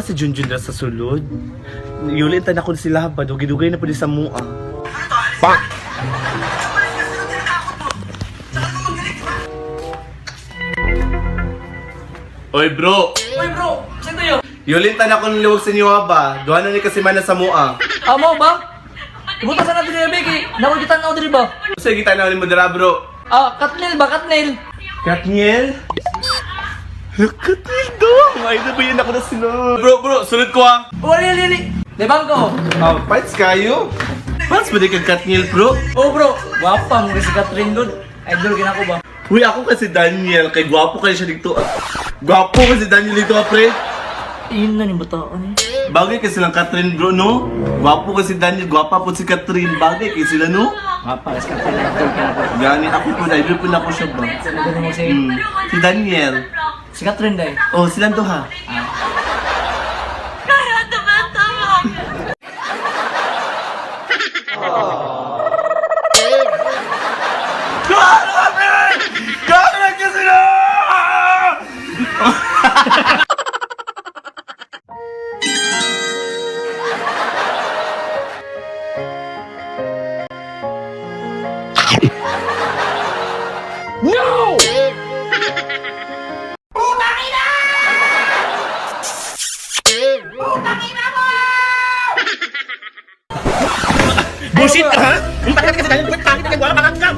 si Junjun na sa sulod. Yulitan ako sila ba, dugay-dugay na po sa mua. Pak! Oy bro! Uy bro, saan tayo? Yulitan ako ng liwag sa inyo ba? Duha na ni kasi man na sa mua. Amo ba? Ibuta sa natin niya, Becky. Nakulitan na ako dito ba? Sige, kita na mo dira bro. Katnil ba? Katnil? Katniel? Katniel dong! Ay, nabayan ako na sila. Bro, sunod ko ah. Lili. Debang ko. Fights kayo? Fights ba di kang Katniel bro? Oh bro, wapang si Catherine doon. Idol ginako ba? Uy, ako kasi Daniel. Kay gwapo kayo siya dito. Gwapo kasi Daniel dito pre. Iyon na ni bataan eh. Bagay kasi lang Catherine bro, no? Gwapo kasi Daniel, gwapa po si Catherine. Bagay kasi sila, no? Wapa, si Catherine idol ka na ba? Gani, ako po na, idol po na ako siya ba? Ano mo si... Si Daniel. Si Catherine dahil. Oh, silang duha. Gano'n ka sila! No! Bullshit ka, ha? Yung pagkat kasi dahil pangit ka, wala ka